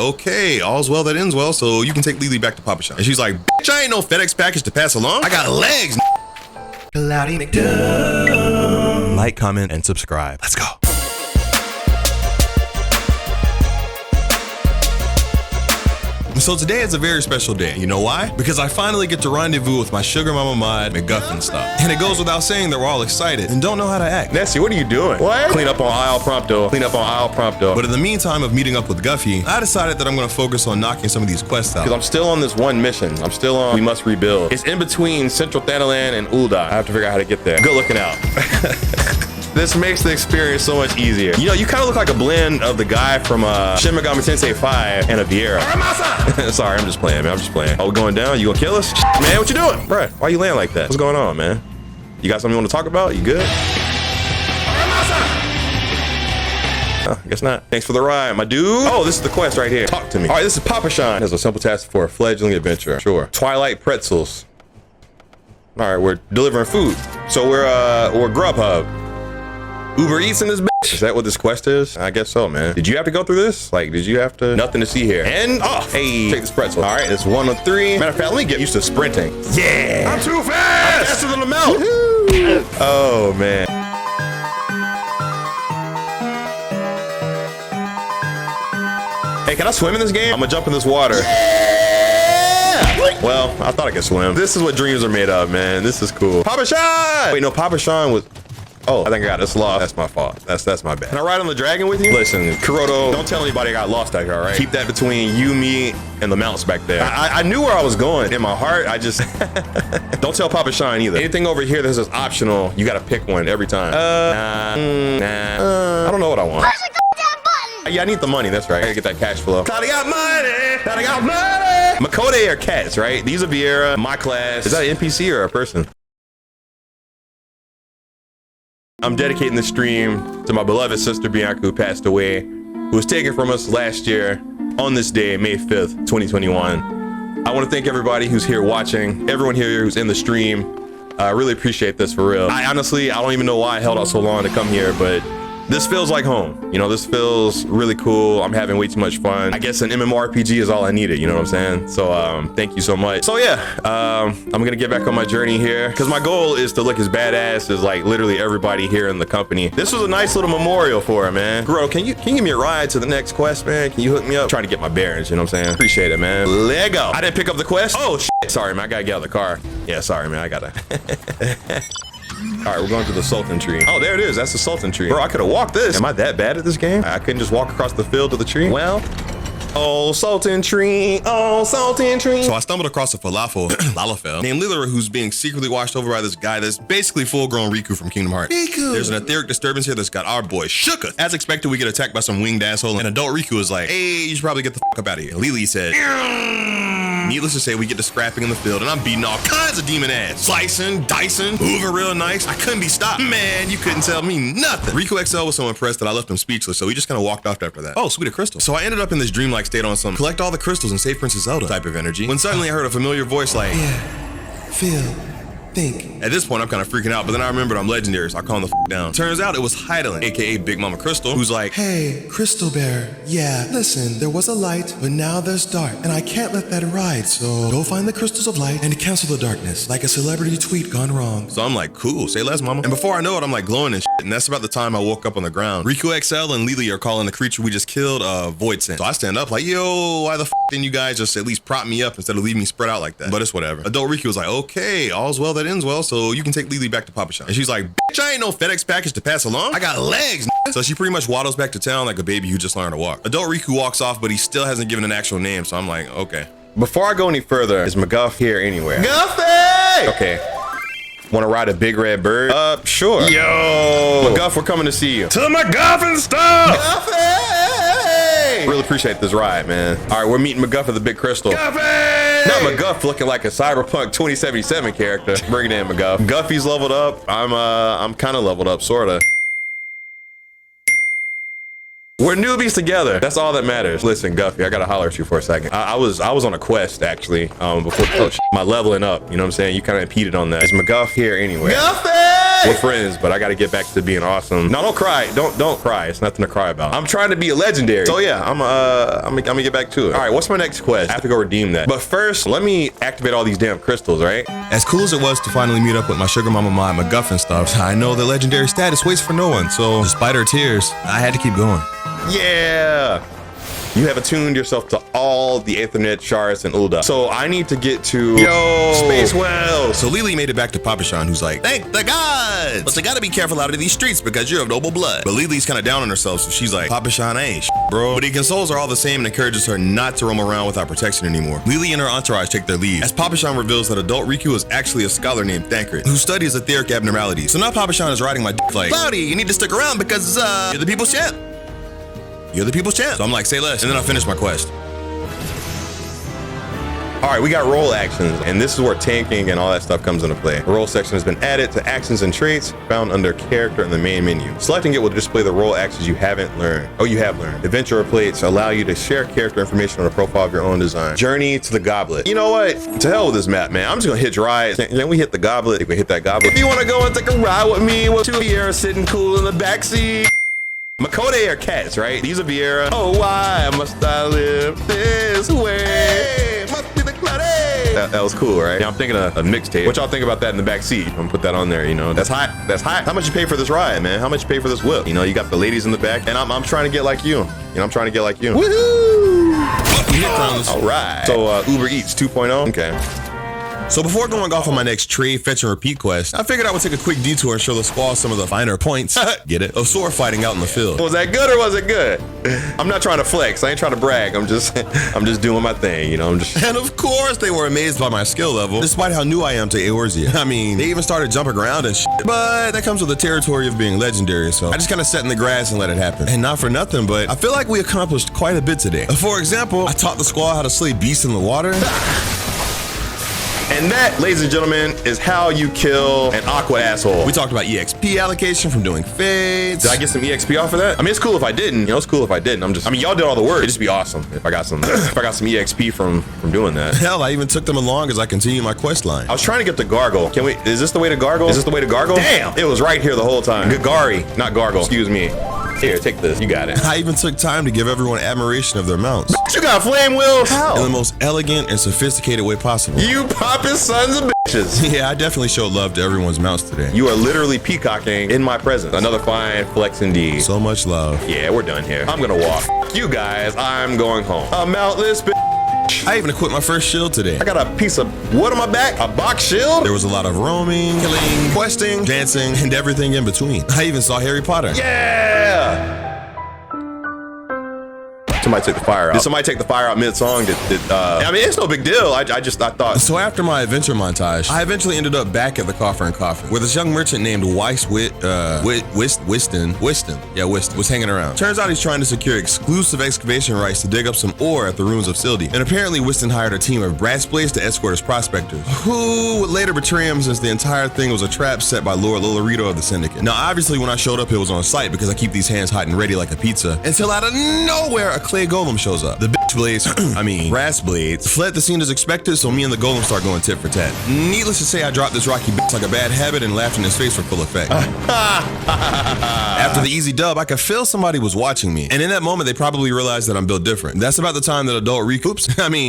okay, all's well that ends well, so you can take Lily back to Papashan. And she's like, bitch, I ain't no FedEx package to pass along. I got legs. Cloudie McDoom. Like, comment, and subscribe. Let's go. So today is a very special day. You know why? Because I finally get to rendezvous with my sugar mama mod, McGuffinStuff. And it goes without saying that we're all excited and don't know how to act. Nessie, what are you doing? What? Clean up on aisle prompto. Clean up on aisle prompto. But in the meantime of meeting up with Guffy, I decided that I'm gonna focus on knocking some of these quests out. Because I'm still on this one mission. I'm still on We Must Rebuild. It's in between Central Thanalan and Ulda. I have to figure out how to get there. Good looking out. This makes the experience so much easier. You know, you kind of look like a blend of the guy from Shin Megami Tensei 5 and a Vieira. Sorry, I'm just playing, man. I'm just playing. Oh, we going down? You gonna kill us? Man, what you doing? Bruh, why you laying like that? What's going on, man? You got something you want to talk about? You good? Guess not. Thanks for the ride, my dude. Oh, this is the quest right here. Talk to me. All right, this is Papashan. Has a simple task for a fledgling adventurer. Sure. Twilight pretzels. All right, we're delivering food. So we're Grubhub. Uber Eats in this bitch? Is that what this quest is? I guess so, man. Did you have to go through this? Like, did you have to? Nothing to see here. And off. Hey, take this pretzel. All right, it's 1 of 3. Matter of fact, let me get used to sprinting. Yeah. I'm too fast. I'm faster than the mouth. Oh, man. Hey, can I swim in this game? I'm gonna jump in this water. Yeah! Well, I thought I could swim. This is what dreams are made of, man. This is cool. Papashan! Wait, no, Papashan was... Oh, I think I got this lost. That's my fault. That's my bad. Can I ride on the dragon with you? Listen, Kuroto, don't tell anybody I got lost out here, all right? Keep that between you, me, and the mounts back there. I knew where I was going. In my heart, I just... Don't tell Papashan either. Anything over here that says optional, you gotta pick one every time. I don't know what I want. Press the goddamn button! Yeah, I need the money, that's right. I gotta get that cash flow. Cloudie got money! Cloudie got money! Makode are cats, right? These are Vieira, my class. Is that an NPC or a person? I'm dedicating this stream to my beloved sister Bianca, who passed away, who was taken from us last year on this day, May 5th, 2021. I want to thank everybody who's here watching, everyone here who's in the stream. I really appreciate this for real. I honestly don't even know why I held out so long to come here, but this feels like home. You know, this feels really cool. I'm having way too much fun. I guess an MMORPG is all I needed, you know what I'm saying? So thank you so much. So yeah, I'm gonna get back on my journey here because my goal is to look as badass as like literally everybody here in the company. This was a nice little memorial for her, man. Bro, can you give me a ride to the next quest, man? Can you hook me up? I'm trying to get my bearings, you know what I'm saying? Appreciate it, man. Lego. I didn't pick up the quest. Oh shit. Sorry, man. I gotta get out of the car. Yeah, sorry, man. I gotta. All right, we're going to the Sultan tree. Oh, there it is. That's the Sultan tree. Bro, I could have walked this. Am I that bad at this game? I couldn't just walk across the field to the tree? Well, oh, Sultan tree. Oh, Sultan tree. So I stumbled across a falafel named Lilira, who's being secretly washed over by this guy that's basically full-grown Riku from Kingdom Hearts. Riku. There's an etheric disturbance here that's got our boy shooketh. As expected, we get attacked by some winged asshole, and adult Riku is like, hey, you should probably get the fuck up out of here. And Lily said, needless to say, we get to scrapping in the field, and I'm beating all kinds of demon ass. Slicing, dicing, moving real nice. I couldn't be stopped. Man, you couldn't tell me nothing. Riku XL was so impressed that I left him speechless, so he just kind of walked off after that. Oh, sweet, a crystal. So I ended up in this dreamlike state on some collect all the crystals and save Princess Zelda type of energy, when suddenly I heard a familiar voice like, yeah, feel, think. At this point, I'm kind of freaking out, but then I remembered I'm legendary, so I calm the down. Turns out it was Heidelin, aka Big Mama Crystal, who's like, hey, Crystal Bear, yeah, listen, there was a light, but now there's dark, and I can't let that ride, so go find the crystals of light and cancel the darkness, like a celebrity tweet gone wrong. So I'm like, cool, say less, mama. And before I know it, I'm like glowing and shit, and that's about the time I woke up on the ground. Riku XL and Lily are calling the creature we just killed Void Sense. So I stand up like, yo, why the f didn't you guys just at least prop me up instead of leaving me spread out like that? But it's whatever. Adult Riku was like, okay, all's well that ends well, so you can take Lily back to Papashan. And she's like, bitch, I ain't no FedEx package to pass along. I got legs. So she pretty much waddles back to town like a baby who just learned to walk. Adult Riku walks off, but he still hasn't given an actual name, so I'm like, okay. Before I go any further, is McGuff here anywhere? McGuffin! Okay. Want to ride a big red bird? Sure. Yo! McGuff, we're coming to see you. To McGuffinStuff! McGuffin! Really appreciate this ride, man. All right, we're meeting McGuff at the Big Crystal. McGuffin! Not McGuff looking like a Cyberpunk 2077 character. Bring it in, McGuff. Guffy's leveled up. I'm kind of leveled up, sorta. We're newbies together. That's all that matters. Listen, Guffy, I gotta holler at you for a second. I was on a quest actually before my leveling up. You know what I'm saying? You kind of impeded on that. Is McGuff here anywhere? Guffy! We're friends, but I gotta get back to being awesome. No, don't cry. Don't cry. It's nothing to cry about. I'm trying to be a legendary. So yeah, I'm gonna get back to it. All right, what's my next quest? I have to go redeem that. But first, let me activate all these damn crystals, right? As cool as it was to finally meet up with my sugar mama mod McGuffinStuff, I know the legendary status waits for no one, so despite her tears, I had to keep going. Yeah. You have attuned yourself to all the Ethernet shards and Ulda. So I need to get to Space Wells. So Lily made it back to Papashan, who's like, thank the gods, but you gotta be careful out of these streets because you're of noble blood. But Lily's kind of down on herself, so she's like, Papashan ain't shit, bro. But he consoles her all the same and encourages her not to roam around without protection anymore. Lily and her entourage take their leave, as Papashan reveals that adult Riku is actually a scholar named Thancred, who studies etheric abnormalities. So now Papashan is riding my dick like, Cloudy, you need to stick around because you're the people's champ. You're the people's champ. So I'm like, say less, and then I finish my quest. All right, we got role actions, and this is where tanking and all that stuff comes into play. The role section has been added to actions and traits found under character in the main menu. Selecting it will display the role actions you haven't learned. Oh, you have learned. Adventurer plates allow you to share character information on a profile of your own design. Journey to the goblet. You know what? To hell with this map, man. I'm just gonna hit dry. Can we hit the goblet? If we hit that goblet. If you wanna go and take a ride with me, with two Viera sitting cool in the backseat. Makode are cats, right? These are Viera. Oh, why must I live this way? Hey, must be the Cloudie'S. That was cool, right? Yeah, I'm thinking of a mixtape. What y'all think about that in the back seat? I'm gonna put that on there, you know. That's hot. That's hot. How much you pay for this ride, man? How much you pay for this whip? You know, you got the ladies in the back, and I'm trying to get like you. You know, I'm trying to get like you. Woohoo! All right. So Uber Eats 2.0. Okay. So before going off on my next trade, fetch, and repeat quest, I figured I would take a quick detour and show the Squall some of the finer points, get it, of sword fighting out in the field. Was that good or was it good? I'm not trying to flex. I ain't trying to brag. I'm just doing my thing, you know. And of course, they were amazed by my skill level, despite how new I am to Eorzea. I mean, they even started jumping around and shit, but that comes with the territory of being legendary, so I just kind of sat in the grass and let it happen. And not for nothing, but I feel like we accomplished quite a bit today. For example, I taught the Squall how to slay beasts in the water. And that, ladies and gentlemen, is how you kill an awkward asshole. We talked about EXP allocation from doing fades. Did I get some EXP off of that? I mean, it's cool if I didn't. You know, it's cool if I didn't. I mean, y'all did all the work. It'd just be awesome if I got some EXP from doing that. Hell, I even took them along as I continued my quest line. I was trying to get the gargle. Is this the way to gargle? Is this the way to gargle? Damn! It was right here the whole time. Gagari, not gargle. Excuse me. Here, take this. You got it. I even took time to give everyone admiration of their mounts. You got flame wheels? How? In the most elegant and sophisticated way possible. You poppin' sons of bitches. Yeah, I definitely showed love to everyone's mounts today. You are literally peacocking in my presence. Another fine flex indeed. So much love. Yeah, we're done here. I'm gonna walk. You guys, I'm going home. A mountless bitch. I even equipped my first shield today. I got a piece of wood on my back, a box shield. There was a lot of roaming, killing, questing, dancing, and everything in between. I even saw Harry Potter. Yeah! Somebody took the fire out. Did somebody take the fire out mid-song? I mean, it's no big deal. I thought. So after my adventure montage, I eventually ended up back at the Coffer and Coffin, where this young merchant named Whiston was hanging around. Turns out he's trying to secure exclusive excavation rights to dig up some ore at the ruins of Sildi. And apparently Whiston hired a team of brass blades to escort his prospectors, who would later betray him since the entire thing was a trap set by Lord Lilira of the Syndicate. Now, obviously, when I showed up, it was on site because I keep these hands hot and ready like a pizza, until out of nowhere, a clay golem shows up. The bitch blades, brass blades, fled the scene as expected, so me and the golem start going tit for tat. Needless to say, I dropped this rocky bitch like a bad habit and laughed in his face for full effect. After the easy dub, I could feel somebody was watching me, and in that moment, they probably realized that I'm built different. That's about the time that adult Riku,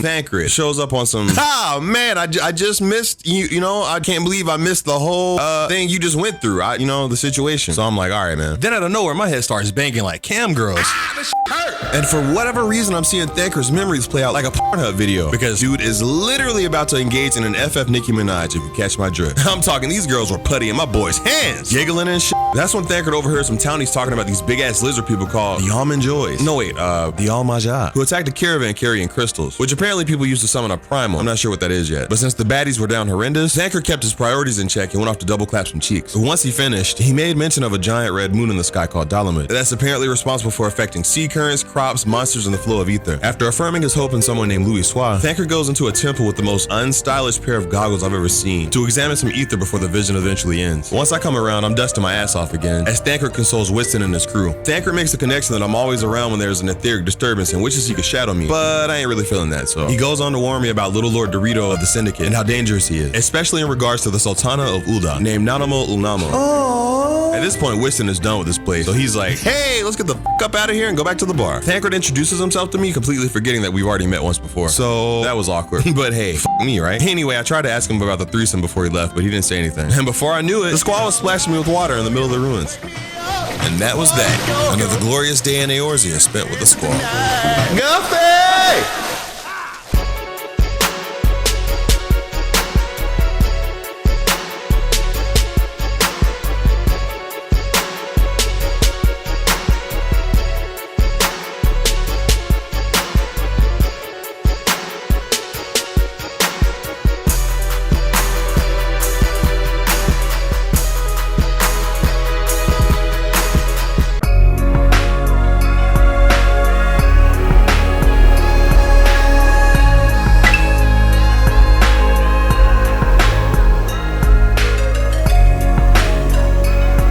Thancred, shows up on some, oh man, I just missed, you know, I can't believe I missed the whole thing you just went through, the situation. So I'm like, all right, man. Then out of nowhere, my head starts banging like cam girls. This hurt. And for whatever reason, I'm seeing Thancred's memories play out like a Pornhub video, because dude is literally about to engage in an FF Nicki Minaj, if you catch my drift. I'm talking, these girls were putty in my boy's hands, giggling and shit. That's when Thancred overheard some townies talking about these big ass lizard people called the McDoom. No wait, the Almajah, who attacked a caravan carrying crystals, which apparently people used to summon a Primal. I'm not sure what that is yet, but since the baddies were down horrendous, Thancred kept his priorities in check and went off to double clap some cheeks. But once he finished, he made mention of a giant red moon in the sky called Dalamud that's apparently responsible for affecting sea currents, crops, monsters, and the flow of ether. After affirming his hope in someone named Louis Soir, Thancred goes into a temple with the most unstylish pair of goggles I've ever seen to examine some ether before the vision eventually ends. Once I come around, I'm dusting my ass off off again as Thancred consoles Winston and his crew. Thancred makes the connection that I'm always around when there's an etheric disturbance and wishes he could shadow me, but I ain't really feeling that, so he goes on to warn me about Little Lord Dorito of the Syndicate and how dangerous he is, especially in regards to the Sultana of Ulda, named Nanamo Ulnamo. At this point, Winston is done with this place, so he's like, hey, let's get the f up out of here and go back to the bar. Thancred introduces himself to me, completely forgetting that we've already met once before, so that was awkward. But hey, f me, right? Anyway, I tried to ask him about the threesome before he left, but he didn't say anything. And before I knew it, the Squall was splashing me with water in the middle of the ruins. And that was that. Another glorious day in Eorzea spent with the Squall. Guffy!